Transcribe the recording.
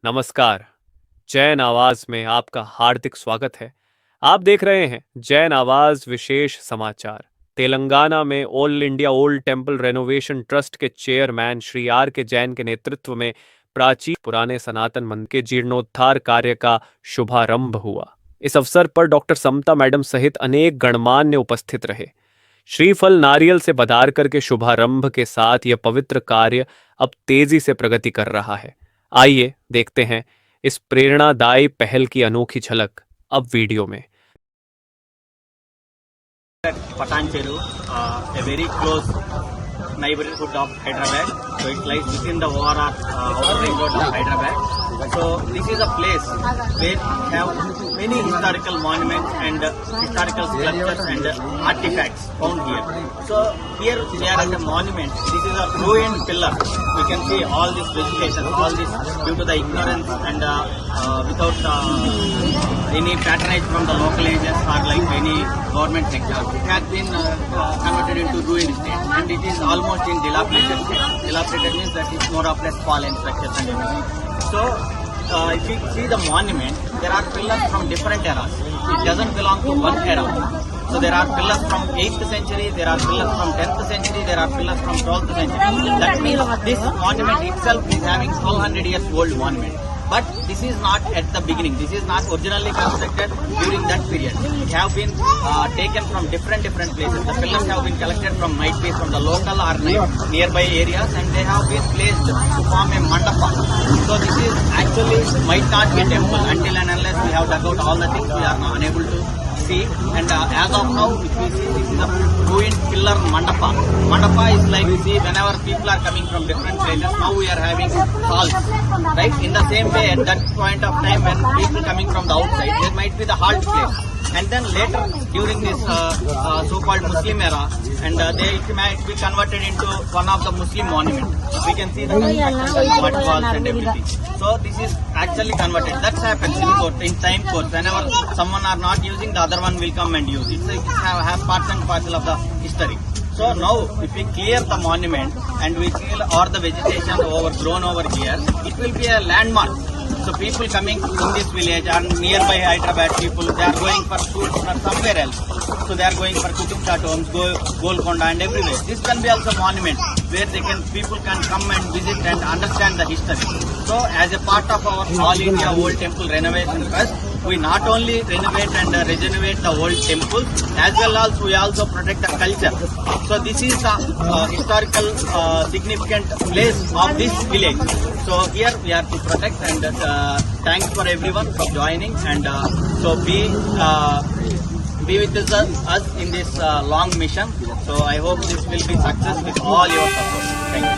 नमस्कार। जैन आवाज में आपका हार्दिक स्वागत है। आप देख रहे हैं जैन आवाज विशेष समाचार। तेलंगाना में all India old temple renovation trust के चेयरमैन श्री आर के जैन के नेतृत्व में प्राचीन पुराने सनातन मंदिर के जीर्णोद्धार कार्य का शुभारंभ हुआ। इस अवसर पर डॉक्टर समता मैडम सहित अनेक गणमान्य उपस्थित रहे। श्रीफल नारियल से बधार करके शुभारंभ के साथ यह पवित्र कार्य अब तेजी से प्रगति कर रहा है। आइए देखते हैं इस प्रेरणादायी पहल की अनोखी झलक अब वीडियो में। Patancheru, a very close neighborhood of Hyderabad. So it lies within the overall outer ring road of Hyderabad. So this is a place where we have many historical monuments and historical sculptures and artifacts found here. So here we are at a monument. This is a ruined pillar. We can see all this vegetation, all this due to the ignorance and without any patronage from the local agents or like any government sector. It has been converted into ruined state and it is almost in dilapidated state. Dilapidated means that it's more or less fallen structures and everything. So if you see the monument, there are pillars from different eras. It doesn't belong to one era. So there are pillars from 8th century, there are pillars from 10th century, there are pillars from 12th century. That means this monument itself is having 1200 years old monument. But this is not at the beginning. This is not originally constructed during that period. It have been taken from different places. The pillars have been collected from might be from the local or nearby areas, and they have been placed to form a mandapa. So this is actually might not be a temple until and unless we have dug out all the things we are now unable to see. And as of now, if we see, this is a ruined pillar mandapa. Mandapa is like we see whenever people are coming from different places. Now we are having halls, right? In the same way, at that point of time when people coming from the outside, there might be the halt place. And then later during this so-called Muslim era, and it might be converted into one of the Muslim monuments. We can see the mud walls and everything. So this is actually converted. That happens in time course. Whenever someone are not using, the other one will come and use. It have parts and parcel of the history. So now, if we clear the monument and we clear all the vegetation overgrown over here, it will be a landmark. So people coming in this village or nearby Hyderabad people, they are going for food or somewhere else. So they are going for Kutub Shah homes, Golconda and everywhere. This can be also monument where people can come and visit and understand the history. So as a part of our All India Old Temple Renovation Trust, we not only renovate and regenerate the old temples, as well as we also protect the culture. So this is the historical significant place of this village. So here we are to protect, and thanks for everyone for joining, and so be with us in this long mission. So I hope this will be success with all your support. Thank you.